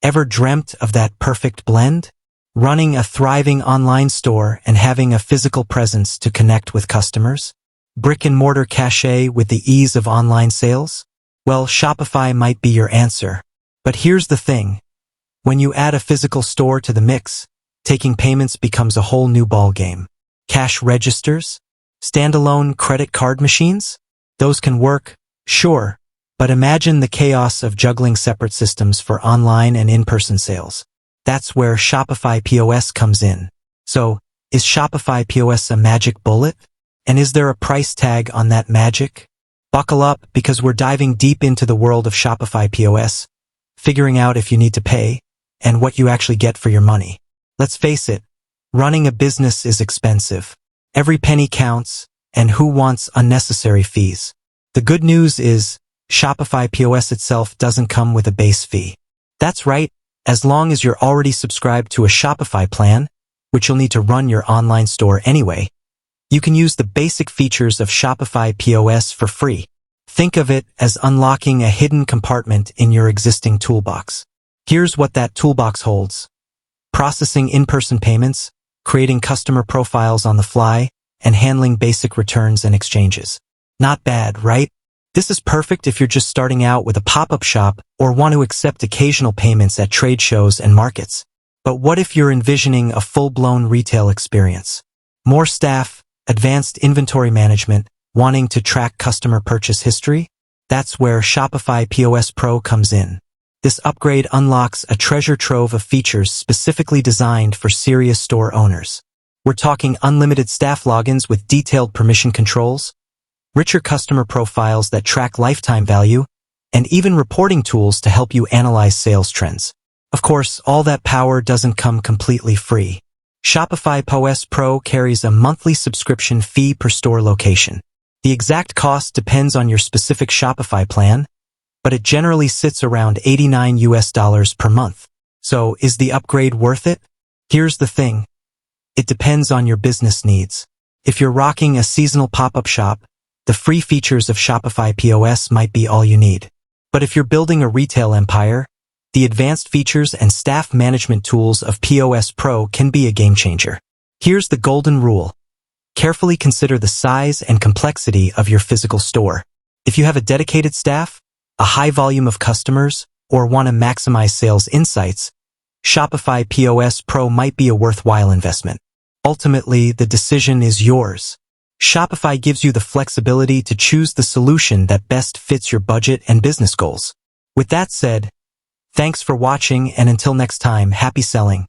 Ever dreamt of that perfect blend? Running a thriving online store and having a physical presence to connect with customers? Brick-and-mortar cachet with the ease of online sales? Well, Shopify might be your answer. But here's the thing. When you add a physical store to the mix, taking payments becomes a whole new ballgame. Cash registers? Standalone credit card machines? Those can work, sure, but imagine the chaos of juggling separate systems for online and in-person sales. That's where Shopify POS comes in. So, is Shopify POS a magic bullet? And is there a price tag on that magic? Buckle up because we're diving deep into the world of Shopify POS, figuring out if you need to pay and what you actually get for your money. Let's face it, running a business is expensive. Every penny counts, and who wants unnecessary fees? The good news is, Shopify POS itself doesn't come with a base fee. That's right, as long as you're already subscribed to a Shopify plan, which you'll need to run your online store anyway, you can use the basic features of Shopify POS for free. Think of it as unlocking a hidden compartment in your existing toolbox. Here's what that toolbox holds. Processing in-person payments, creating customer profiles on the fly, and handling basic returns and exchanges. Not bad, right? This is perfect if you're just starting out with a pop-up shop or want to accept occasional payments at trade shows and markets. But what if you're envisioning a full-blown retail experience? More staff, advanced inventory management, wanting to track customer purchase history? That's where Shopify POS Pro comes in. This upgrade unlocks a treasure trove of features specifically designed for serious store owners. We're talking unlimited staff logins with detailed permission controls, richer customer profiles that track lifetime value, and even reporting tools to help you analyze sales trends. Of course, all that power doesn't come completely free. Shopify POS Pro carries a monthly subscription fee per store location. The exact cost depends on your specific Shopify plan, but it generally sits around $89 per month. So, is the upgrade worth it? Here's the thing. It depends on your business needs. If you're rocking a seasonal pop-up shop, the free features of Shopify POS might be all you need. But if you're building a retail empire, the advanced features and staff management tools of POS Pro can be a game changer. Here's the golden rule. Carefully consider the size and complexity of your physical store. If you have a dedicated staff, a high volume of customers, or want to maximize sales insights, Shopify POS Pro might be a worthwhile investment. Ultimately, the decision is yours. Shopify gives you the flexibility to choose the solution that best fits your budget and business goals. With that said, thanks for watching, and until next time, happy selling.